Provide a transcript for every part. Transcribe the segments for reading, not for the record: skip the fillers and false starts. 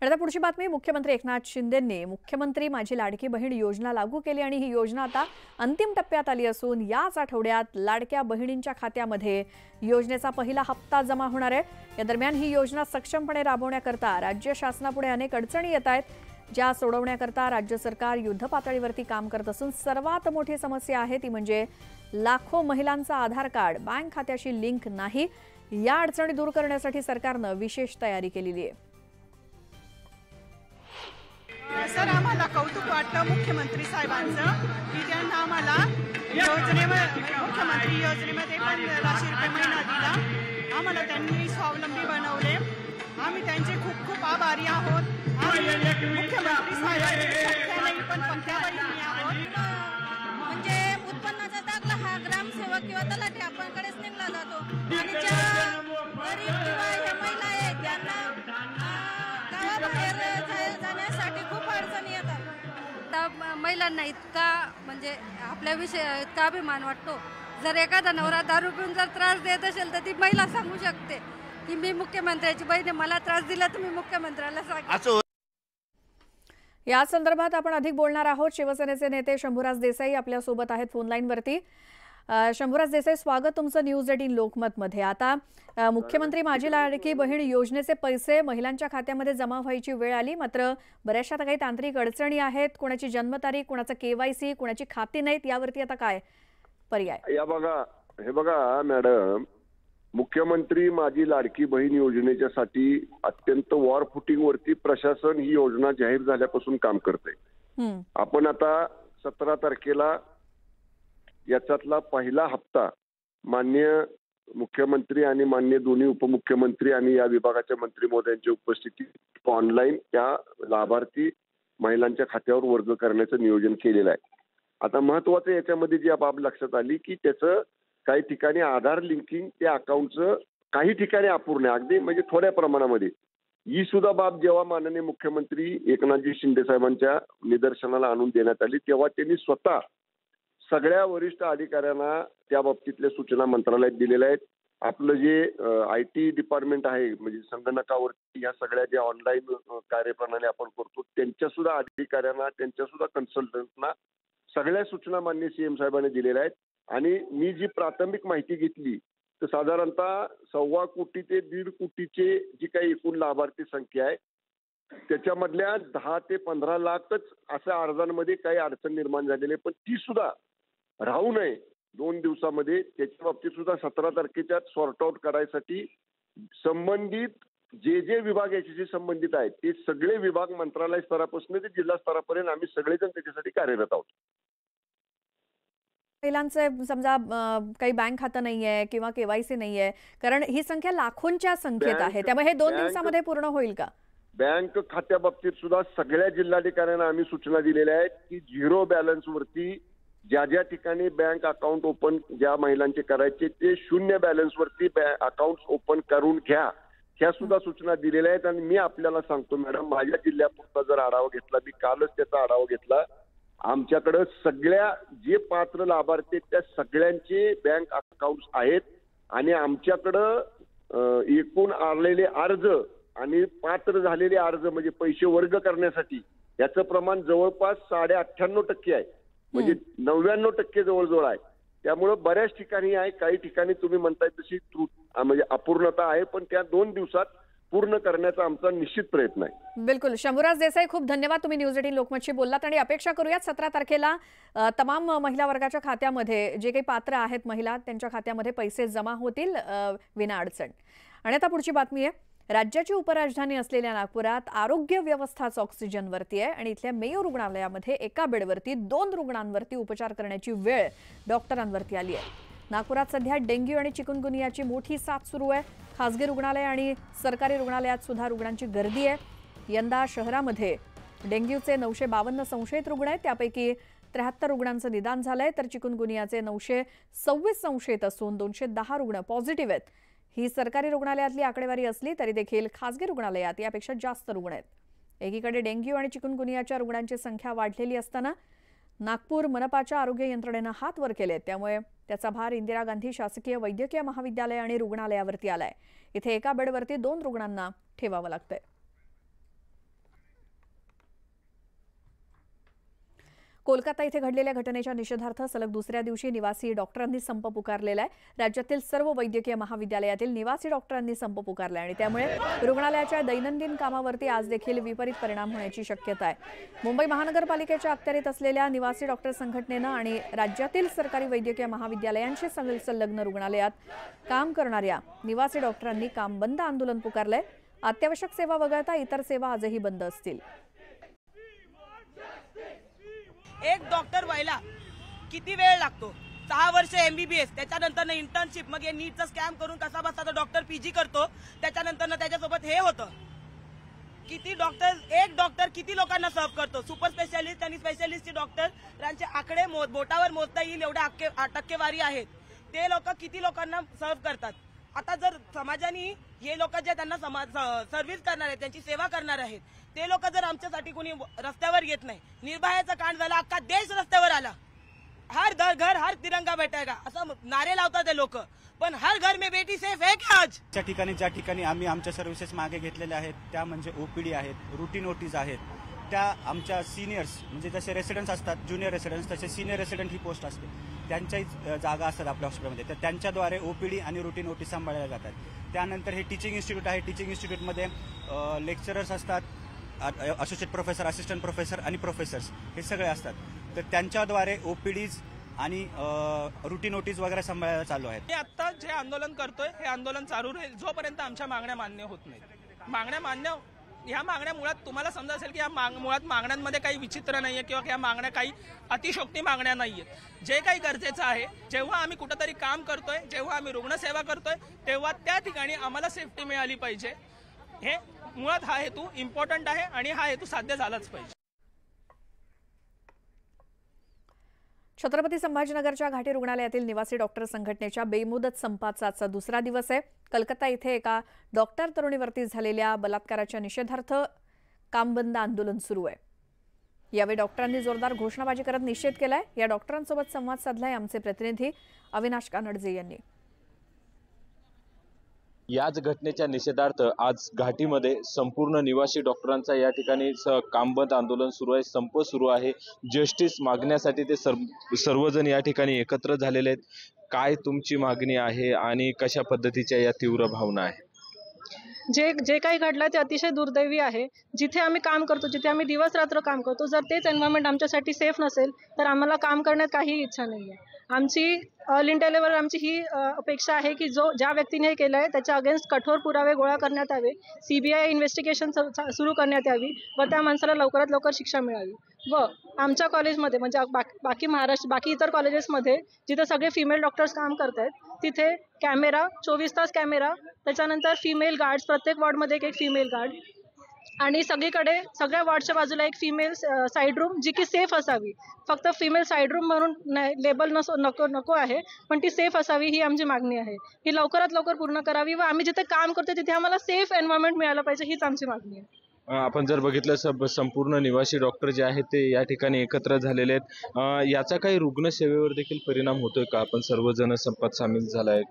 आता पुढची बातमी, मुख्यमंत्री एकनाथ शिंदेंनी मुख्यमंत्री माझी लाडकी बहीण योजना लागू केली आणि ही योजना आता अंतिम टप्प्यात आली असून याच आठवड्यात लाडक्या बहिणींच्या खात्यामध्ये योजनेचा पहिला हप्ता जमा होणार आहे। या दरम्यान ही योजना सक्षमपणे राबवण्याकरता राज्य शासनापुढे अनेक अडचणी येत आहेत, ज्या सोडवण्याकरता राज्य सरकार युद्धपातळीवरती काम करत असून सर्वात मोठी समस्या आहे ती म्हणजे लाखो महिलांचा आधार कार्ड बँक खात्याशी लिंक नाही। या अडचणी दूर करण्यासाठी सरकारने विशेष तयारी केलेली आहे। सर, आम्हाला कौतुक वाटतं मुख्यमंत्री साहेबांचं की त्यांना आम्हाला मुख्यमंत्री योजनेमध्ये 1500 रुपये महिना दिला। आम्हाला त्यांनी स्वावलंबी बनवले। आम्ही त्यांचे खूप खूप आभारी आहोत। मुख्यमंत्री साहेबांनी नाही पण पंतप्रधानांनी आहोत। म्हणजे उत्पन्नाचा दाखला हा ग्रामसेवक किंवा तलाठी आपणकडेच निघला जातो आणि ज्या गरीब किंवा ह्या महिला आहेत त्यांना गावाबाहेर जाण्यासाठी खूप अडचणी येतात। महिलांना इतका म्हणजे आपल्याविषयी इतका अभिमान वाटतो। जर एखादा नवरा दारू पिऊन जर त्रास देत असेल तर ती महिला सांगू शकते की मी मुख्यमंत्र्याची बहीण, मला त्रास दिला तर मी मुख्यमंत्र्याला सांगेन। या संदर्भात आपण अधिक बोलणार आहोत। शिवसेनेचे नेते शंभूराज देसाई आपल्या सोबत आहेत फोन लाईन वरती। शंभूराज देसाई, स्वागत तुमचं न्यूज 18 लोकमत मध्ये। आता मुख्यमंत्री माझी लाडकी बहीण योजनेचे पैसे महिलांच्या खात्यामध्ये जमा व्हायची वेळ आली, मात्र बऱ्याचशा काही तांत्रिक अडचणी आहेत। कोणाची जन्मतारीख, कोणाचं केवायसी, कोणाची खाती नाहीत, यावरती आता काय पर्याय? हे बघा मॅडम, मुख्यमंत्री माझी लाडकी बहीण योजनेच्यासाठी अत्यंत वॉर फुटिंग वरती प्रशासन ही योजना जाहीर झाल्यापासून काम करते। आपण आता 17 तारखेला याच्यातला पहिला हप्ता माननीय मुख्यमंत्री आणि माननीय दोन्ही उपमुख्यमंत्री आणि या विभागाच्या मंत्री महोदयांच्या उपस्थितीत ऑनलाईन त्या लाभार्थी महिलांच्या खात्यावर वर्ग करण्याचं नियोजन केलेलं आहे। आता महत्वाचं याच्यामध्ये जी बाब लक्षात आली की त्याचं काही ठिकाणी आधार लिंकिंग त्या अकाउंटचं काही ठिकाणी अपूर्ण आहे, अगदी म्हणजे थोड्या प्रमाणामध्ये। ही सुद्धा बाब जेव्हा माननीय मुख्यमंत्री एकनाथजी शिंदे साहेबांच्या निदर्शनाला आणून देण्यात आली तेव्हा त्यांनी स्वतः सगळ्या वरिष्ठ अधिकाऱ्यांना त्या बाबतीतल्या सूचना मंत्रालयात दिलेल्या आहेत। आपलं जे IT डिपार्टमेंट आहे म्हणजे संगणकावरती या सगळ्या ज्या ऑनलाईन कार्यप्रणाली आपण करतो त्यांच्या सुद्धा अधिकाऱ्यांना, त्यांच्या सुद्धा कन्सल्टंटना सगळ्या सूचना माननीय CM साहेबांनी दिलेल्या आहेत। आणि मी जी प्राथमिक माहिती घेतली तर साधारणतः 1.25 कोटी ते 1.5 कोटीचे जी काही एकूण लाभार्थी संख्या आहे त्याच्यामधल्या 10 ते 15 लाखच अशा अर्जांमध्ये काही अडचण निर्माण झालेली आहे, पण ती सुद्धा राहू नये 2 दिवसामध्ये त्याच्या बाबतीत सुद्धा 17 तारखेच्या सॉर्ट आउट करायसाठी संबंधित जे विभाग याच्याशी संबंधित आहेत ते सगळे विभाग मंत्रालय स्तरापासून ते जिल्हा स्तरापर्यंत आम्ही सगळेजण त्याच्यासाठी कार्यरत आहोत। महिलांचे समजा काही बँक खातं नाहीये किंवा केवायसी नाहीये, कारण ही संख्या लाखोंच्या संख्येत आहे, त्यामुळे हे 2 दिवसामध्ये पूर्ण होईल का? बँक खात्या बाबतीत सुद्धा सगळ्या जिल्हाधिकाऱ्यांना आम्ही सूचना दिलेल्या आहेत की 0 बॅलन्स वरती ज्या ठिकाणी बँक अकाउंट ओपन ज्या महिलांचे करायचे ते 0 बॅलन्स वरती अकाउंट ओपन करून घ्या, ह्या सुद्धा सूचना दिलेल्या आहेत। आणि मी आपल्याला सांगतो मॅडम, माझ्या जिल्ह्यापुरता जर आढावा घेतला, मी कालच त्याचा आढावा घेतला, आमच्याकडे सगळ्या जे पात्र लाभार्थी आहेत त्या सगळ्यांचे बँक अकाउंट आहेत आणि आमच्याकडं एकूण आलेले अर्ज आणि पात्र झालेले अर्ज म्हणजे पैसे वर्ग करण्यासाठी याचं प्रमाण जवळपास 98.5% आहे, म्हणजे 99% जवळजवळ आहे। त्यामुळे बऱ्याच ठिकाणी आहे, काही ठिकाणी तुम्ही म्हणताय तशी म्हणजे अपूर्णता आहे, पण त्या 2 दिवसात पूर्ण करण्याचा आमचा निश्चित प्रयत्न आहे। बिलकुल। शंभूराज देसाई, खूप धन्यवाद, तुम्ही न्यूज 18 लोकमतशी बोललात आणि अपेक्षा करूयात 17 तारखेला तमाम महिला वर्गाच्या खात्यामध्ये जे काही पात्र आहेत महिला त्यांच्या खात्यामध्ये पैसे जमा होतील विना अडचण। आणि आता पुढची बातमी आहे, राज्याची उपराजधानी असलेल्या नागपुरात आरोग्य व्यवस्थाच ऑक्सिजनवरती आहे आणि इथल्या मेयो रुग्णालयामध्ये एका बेडवरती 2 रुग्णांवरती उपचार करण्याची वेळ डॉक्टरांवरती आली आहे। नागपुरात सध्या डेंग्यू आणि चिकुनगुनियाची मोठी साथ सुरू आहे। खासगी रुग्णालय आणि सरकारी रुग्णालयात सुद्धा रुग्णांची गर्दी आहे। यंदा शहरामध्ये डेंग्यूचे 952 संशयित रुग्ण आहेत, त्यापैकी 73 रुग्णांचं निदान झालंय, तर चिकुनगुनियाचे 926 संशयित असून 210 रुग्ण पॉझिटिव्ह आहेत। ही सरकारी रुग्णालयातली आकडेवारी असली तरी देखील खासगी रुग्णालयात यापेक्षा जास्त रुग्ण आहेत। एकीकडे डेंग्यू आणि चिकुनगुनियाच्या रुग्णांची संख्या वाढलेली असताना नागपूर मनपाच्या आरोग्य यंत्रणेने हात वर केले, त्यामुळे त्याचा भार इंदिरा गांधी शासकीय वैद्यकीय महाविद्यालय आणि रुग्णालयावरती आलाय। इथे एका बेडवरती 2 रुग्णांना ठेवावं लागतंय। कोलकाता इथे घडलेल्या घटनेच्या निषेधार्थ सलग दुसऱ्या दिवशी निवासी डॉक्टरांनी संप पुकारलेला आहे. राज्यातील सर्व वैद्यकीय महाविद्यालयातील निवासी डॉक्टरांनी संप पुकारला आणि त्यामुळे रुग्णालयाच्या दैनंदिन कामावरती आज देखील विपरीत परिणाम होण्याची शक्यता आहे. मुंबई महानगरपालिकेच्या अखत्यारीत असलेल्या निवासी डॉक्टर संघटनेनं आणि राज्यातील सरकारी वैद्यकीय महाविद्यालयांशी संलग्न रुग्णालयात काम करणाऱ्या निवासी डॉक्टरांनी काम बंद आंदोलन पुकारलंय. अत्यावश्यक सेवा वगळता इतर सेवा आजही बंद असतील. एक डॉक्टर व्हायला किती वेळ लागतो? 6 वर्ष MBBS, त्याच्यानंतर इंटर्नशिप, मग हे नीटचा स्कॅम करून कसा बसता तो डॉक्टर PG करतो, त्याच्यानंतर त्याच्यासोबत हे होतं. किती डॉक्टर, एक डॉक्टर किती लोकांना सर्व करतो? सुपर स्पेशालिस्ट आणि स्पेशालिस्ट डॉक्टरांचे आकडे बोटावर मोजता येईल एवढ्या टक्केवारी आहेत. ते लोक किती लोकांना सर्व करतात? आता जर समाजाने हे लोक जे त्यांना सर्व्हिस करणार आहेत, त्यांची सेवा करणार आहेत, ते लोक जर आमच्यासाठी कोणी रस्त्यावर येत नाही, निर्भयाचा कांड झाला, अख्खा देश रस्त्यावर आला, हर घर हर तिरंगा बैठेगा असं नारे लावतात ते लोक, पण हर घर में बेटी सेफ है क्या? आज ज्या ठिकाणी आम्ही आमच्या सर्व्हिसेस मागे घेतलेल्या आहेत त्या म्हणजे OPD आहेत, रुटीन OTs आहेत, त्या आमच्या सिनियर्स म्हणजे जसे रेसिडेंट्स असतात, ज्युनियर रेसिडेंट्स, तसे सिनियर रेसिडेंट ही पोस्ट असते, त्यांच्याही जागा असतात आपल्या हॉस्पिटलमध्ये, तर त्यांच्याद्वारे OPD आणि रुटीन OT सांभाळल्या जातात. त्यानंतर हे टीचिंग इन्स्टिट्यूट आहे. टीचिंग इन्स्टिट्यूटमध्ये लेक्चरर्स असतात, असोसिएट प्रोफेसर, असिस्टंट प्रोफेसर आणि प्रोफेसर्स हे सगळे असतात. तर त्यांच्याद्वारे OPDs आणि रुटीन OTs वगैरे सांभाळायला चालू आहेत. मी आता जे आंदोलन करतोय हे आंदोलन चालू राहील जोपर्यंत आमच्या मागण्या मान्य होत नाहीत. ह्या मागण्या मुळात तुम्हाला समजा असेल की मुळात मागण्यांमध्ये काही विचित्र नाहीये किंवा ह्या मागण्या काही अतिशोक्ती मागण्या नाहीयेत. जे काही गरजेचं आहे, जेव्हा आम्ही कुठेतरी काम करतोय, जेव्हा आम्ही रुग्णसेवा करतोय, तेव्हा त्या ठिकाणी आम्हाला सेफ्टी मिळाली पाहिजे. हे मुळात हा हेतू इम्पॉर्टंट आहे आणि हा हेतू साध्य झालाच पाहिजे. छत्रपती संभाजीनगरच्या घाटी रुग्णालयातील निवासी डॉक्टर संघटनेच्या बेमुदत संपाचा आजचा दुसरा दिवस आहे. कलकत्ता इथे एका डॉक्टर तरुणीवरती झालेल्या बलात्काराच्या निषेधार्थ काम बंद आंदोलन सुरू आहे. यावेळी डॉक्टरांनी जोरदार घोषणाबाजी करत निषेध केलाय. या डॉक्टरांसोबत संवाद साधलाय आमचे प्रतिनिधी अविनाश कानडजे यांनी. याच घटनेच्या निषेधार्थ आज घाटीमध्ये संपूर्ण निवासी डॉक्टरांचा या ठिकाणी कामबंद आंदोलन सुरू आहे, संप सुरू आहे. जस्टिस मागण्यासाठी ते सर्वजण या ठिकाणी एकत्र झालेले आहेत. काय तुमची मागणी आहे आणि कशा पद्धतीच्या या तीव्र भावना आहे? जे काही घडलं ते अतिशय दुर्दैवी आहे. जिथे आम्ही काम करतो, जिथे आम्ही दिवस रात्र काम करतो, जर तेच एन्व्हायरमेंट आमच्यासाठी सेफ नसेल तर आम्हाला काम करण्यात काही इच्छा नाही आहे. आमची ऑल इंडिया लेवलवर आमची ही अपेक्षा आहे की ज्या व्यक्तीने हे केलं आहे त्याच्या अगेन्स्ट कठोर पुरावे गोळा करण्यात यावे, CBI इन्व्हेस्टिगेशन सुरू करण्यात यावी व त्या माणसाला लवकरात लवकर शिक्षा मिळावी. व आमच्या कॉलेजमध्ये म्हणजे बाकी इतर कॉलेजेसमध्ये जिथे सगळे फिमेल डॉक्टर्स काम करत आहेत तिथे कॅमेरा 24 तास कॅमेरा, त्याच्यानंतर फिमेल गार्ड्स, प्रत्येक वॉर्डमध्ये एक फिमेल गार्ड आणि सगळीकडे सगळ्या वॉर्डच्या बाजूला एक फिमेल साईड रूम जी की सेफ असावी. फक्त फिमेल साईड रूम म्हणून लेबल नको आहे, पण ती सेफ असावी ही आमची मागणी आहे. ही लवकरात लवकर पूर्ण करावी व आम्ही जिथे काम करतो तिथे आम्हाला सेफ एन्व्हायरमेंट मिळालं पाहिजे, हीच आमची मागणी आहे. आपण जर बघितलं संपूर्ण निवासी डॉक्टर जे आहेत ते या ठिकाणी एकत्र झालेले आहेत. याचा काही रुग्णसेवेवर देखील परिणाम होतोय का? आपण सर्वजण संपात सामील झालाय,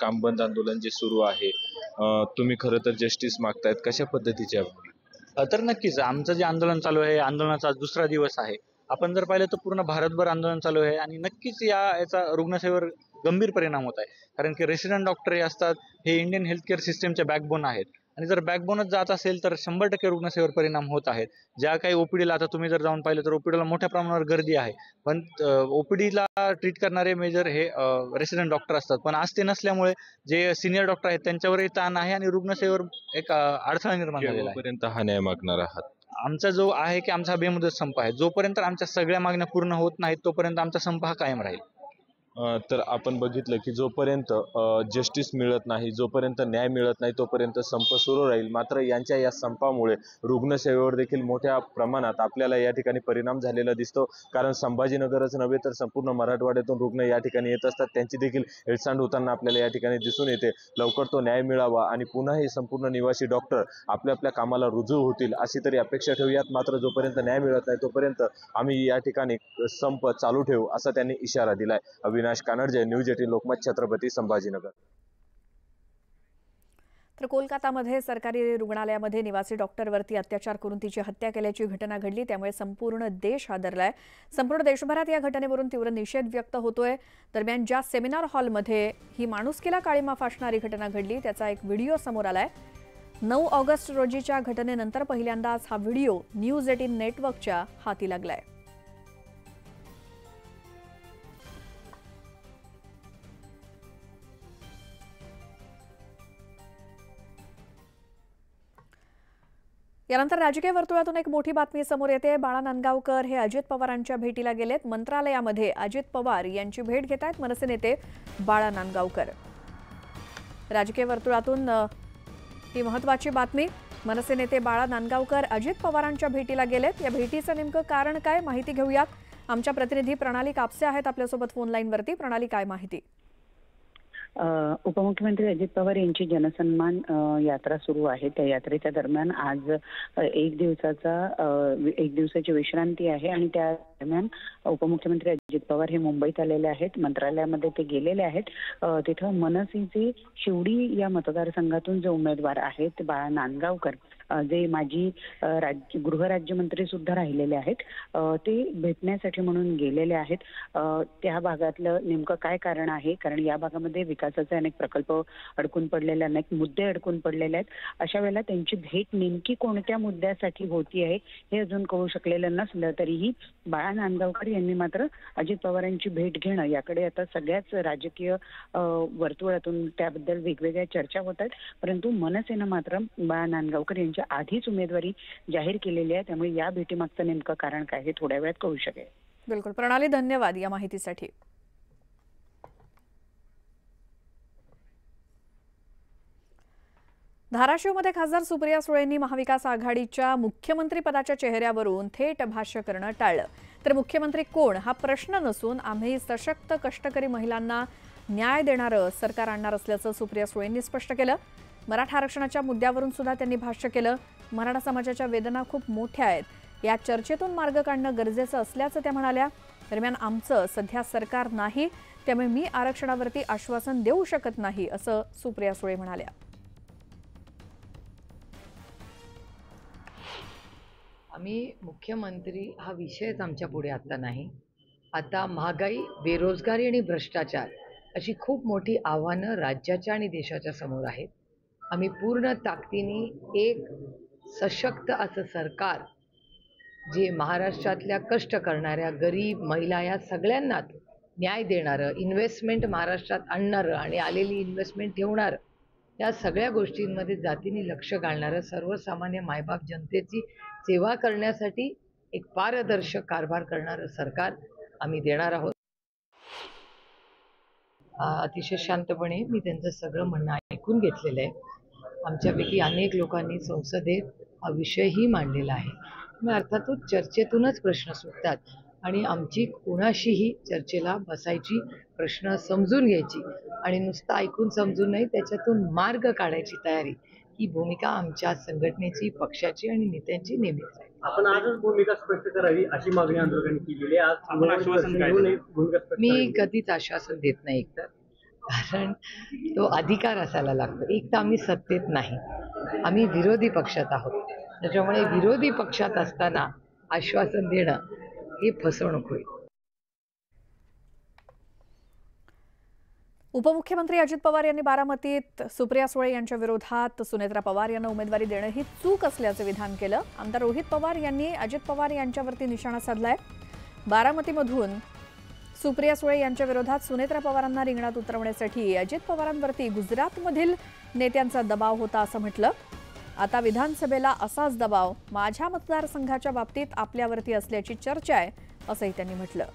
काम बंद आंदोलन जे सुरू आहे, तुम्ही खरं तर जस्टिस मागतायत, कशा पद्धतीचे? तर नक्कीच आमचं जे आंदोलन चालू आहे, आंदोलनाचा आज दुसरा दिवस आहे. आपण जर पाहिलं तर पूर्ण भारतभर आंदोलन चालू आहे आणि नक्कीच याचा रुग्णसेवेवर गंभीर परिणाम होत आहे. कारण की रेसिडेंट डॉक्टर हे असतात, हे इंडियन हेल्थकेअर सिस्टमचे बॅकबोन आहेत आणि जर बॅकबोनच जात असेल तर 100% रुग्णसेवेवर परिणाम होत आहेत. ज्या काही OPDला आता तुम्ही जर जाऊन पाहिलं तर OPDला मोठ्या प्रमाणावर गर्दी आहे, पण OPDला ट्रीट करणारे मेजर हे रेसिडेंट डॉक्टर असतात. पण आज ते नसल्यामुळे जे सिनियर डॉक्टर आहेत त्यांच्यावरही ताण आहे आणि रुग्णसेवेवर एक अडथळा निर्माण झालेला आहे. पर्यंत हा न्याय मागणार आहात? आमचा जो आहे की आमचा बेमुदत संप आहे. जोपर्यंत आमच्या सगळ्या मागण्या पूर्ण होत नाहीत तोपर्यंत आमचा संप हा कायम राहील. तर आपण बघितलं की जोपर्यंत जस्टिस मिळत नाही, जोपर्यंत न्याय मिळत नाही तोपर्यंत संप सुरू राहील. मात्र यांच्या या संपामुळे रुग्णसेवेवर देखील मोठ्या प्रमाणात आपल्याला या ठिकाणी परिणाम झालेला दिसतो. कारण संभाजीनगरच नव्हे तर संपूर्ण मराठवाड्यातून रुग्ण या ठिकाणी येत असतात, त्यांची देखील हेळसांड होताना आपल्याला या ठिकाणी दिसून येते. लवकर तो न्याय मिळावा आणि पुन्हा हे संपूर्ण निवासी डॉक्टर आपल्या कामाला रुजू होतील अशी तरी अपेक्षा ठेवूयात. मात्र जोपर्यंत न्याय मिळत नाही तोपर्यंत आम्ही या ठिकाणी संप चालू ठेवू असा त्यांनी इशारा दिलाय. अविनाश कानडजे, न्यूज 18 लोकमत, छत्रपती संभाजीनगर. तर कोलकातामध्ये सरकारी रुग्णालयामध्ये निवासी डॉक्टरवरती अत्याचार करून तिची हत्या केल्याची घटना घडली, त्यामुळे संपूर्ण देश हादरलाय। संपूर्ण देशभरात या घटनेवरून तीव्र निषेध व्यक्त होतोय। दरम्यान ज्या सेमिनार हॉलमध्ये ही माणुसकीला काळीमा फासणारी घटना घडली त्याचा एक व्हिडिओ समोर आलाय। 9 ऑगस्ट रोजीच्या घटनेनंतर पहिल्यांदाच हा व्हिडिओ न्यूज 18 नेटवर्कच्या हाती लागलाय। यानंतर राजकीय वर्तुळातून एक मोठी बातमी समोर येते। बाळा नांदगावकर हे अजित पवारांच्या भेटीला गेलेत। मंत्रालयामध्ये अजित पवार यांची भेट घेत आहेत मनसे नेते बाळा नांदगावकर। राजकीय वर्तुळातून ही महत्त्वाची बातमी। मनसे नेते बाळा नांदगावकर अजित पवारांच्या भेटीला गेलेत। या भेटीचं नेमकं कारण काय, माहिती घेऊयात। आमच्या प्रतिनिधी प्रणाली कापसे आहेत आपल्यासोबत फोन लाईनवरती। प्रणाली, काय माहिती? उपमुख्यमंत्री अजित पवार यांची जनसन्मान यात्रा सुरू आहे। त्या यात्रेच्या दरम्यान आज एक दिवसाची विश्रांती आहे आणि त्या दरम्यान उपमुख्यमंत्री अजित पवार हे मुंबईत आलेले आहेत। मंत्रालयामध्ये ते गेलेले आहेत। तिथं मनसेचे शिवडी या मतदारसंघातून जे उमेदवार आहेत बाळा नांदगावकर, जे माजी गृहराज्यमंत्री सुद्धा राहिलेले आहेत, ते भेटण्यासाठी म्हणून गेलेले आहेत। त्या भागातलं नेमकं काय कारण आहे, कारण या भागामध्ये विकासाचे अनेक प्रकल्प अडकून पडलेले, अनेक मुद्दे अडकून पडलेले आहेत। अशा वेळेला त्यांची भेट नेमकी कोणत्या मुद्द्यासाठी होती आहे हे अजून कळू शकलेलं नसलं तरीही बाळा नांदगावकर यांनी मात्र अजित पवारांची भेट घेणं याकडे आता सगळ्याच राजकीय वर्तुळातून त्याबद्दल वेगवेगळ्या चर्चा होत आहेत। परंतु मनसेनं मात्र बाळा नांदगावकर यांची आधीच उमेदवारी जाहीर केलेली आहे, त्यामुळे या भेटीमागचं नेमकं कारण काय हे थोड्या वेळात कळू शकेल। बिलकुल प्रणाली, धन्यवाद या माहितीसाठी। धाराशिवमध्ये खासदार सुप्रिया सुळेंनी महाविकास आघाडीच्या मुख्यमंत्री पदाच्या चेहऱ्यावरून थेट भाष्य करणं टाळलं। तर मुख्यमंत्री कोण हा प्रश्न नसून आम्ही सशक्त कष्टकरी महिलांना न्याय देणारं सरकार आणणार असल्याचं सुप्रिया सुळेंनी स्पष्ट केलं। मराठा आरक्षणाच्या मुद्द्यावरून सुद्धा त्यांनी भाष्य केलं। मराठा समाजाच्या वेदना खूप मोठ्या आहेत, या चर्चेतून मार्ग काढणं गरजेचं असल्याचं त्या म्हणाल्या। दरम्यान आमचं सध्या सरकार नाही, त्यामुळे मी आरक्षणावरती आश्वासन देऊ शकत नाही असं सुप्रिया सुळे म्हणाल्या। आम्ही मुख्यमंत्री हा विषयच आमच्या पुढे आता नाही। आता महागाई, बेरोजगारी आणि भ्रष्टाचार अशी खूप मोठी आव्हानं राज्याच्या आणि देशाच्या समोर आहेत। आम्ही पूर्ण ताकदीने एक सशक्त असं सरकार, जे महाराष्ट्रातल्या कष्ट करणाऱ्या गरीब महिला या सगळ्यांनाच न्याय देणारं, इन्व्हेस्टमेंट महाराष्ट्रात आणणारं आणि आलेली इन्व्हेस्टमेंट ठेवणारं, या सगळ्या गोष्टींमध्ये जातीने लक्ष घालणारं, सर्वसामान्य मायबाप जनतेची सेवा करण्यासाठी एक पारदर्शक कारभार करणारं सरकार आम्ही देणार आहोत। अतिशय शांतपणे मी त्यांचं सगळं म्हणणं ऐकून घेतलेलं आहे। आमच्यापैकी अनेक लोकांनी संसदेत हा विषयही मांडलेला आहे। मग अर्थातच चर्चेतूनच प्रश्न सुटतात आणि आमची कोणाशीही चर्चेला बसायची, प्रश्न समजून घ्यायची आणि नुसतं ऐकून समजून नाही, त्याच्यातून मार्ग काढायची तयारी, ही भूमिका आमच्या संघटनेची, पक्षाची आणि नेत्यांची नेहमीच आहे। आपण आजच भूमिका स्पष्ट करावी अशी मागणी आंदोलकांनी केलेली आहे। आज आश्वासन काय दिलं? मी कधीच आश्वासन देत नाही, एकतर कारण तो अधिकार असायला लागतो। एक तर आम्ही सत्तेत नाही, आम्ही विरोधी पक्षात आहोत, त्याच्यामुळे विरोधी पक्षात असताना आश्वासन देणं ही फसवणूक होईल। उपमुख्यमंत्री अजित पवार यांनी बारामतीत सुप्रिया सुळे यांच्या विरोधात सुनेत्रा पवार यांना उमेदवारी देणं ही चूक असल्याचं विधान केलं। आमदार रोहित पवार यांनी अजित पवार यांच्यावरती निशाणा साधलाय। बारामतीमधून सुप्रिया सुळे यांच्या विरोधात सुनेत्रा पवारांना रिंगणात उतरवण्यासाठी अजित पवारांवरती गुजरातमधील नेत्यांचा दबाव होता असं म्हटलं। आता विधानसभेला असाच दबाव माझ्या मतदारसंघाच्या बाबतीत आपल्यावरती असल्याची चर्चा आहे असंही त्यांनी म्हटलं।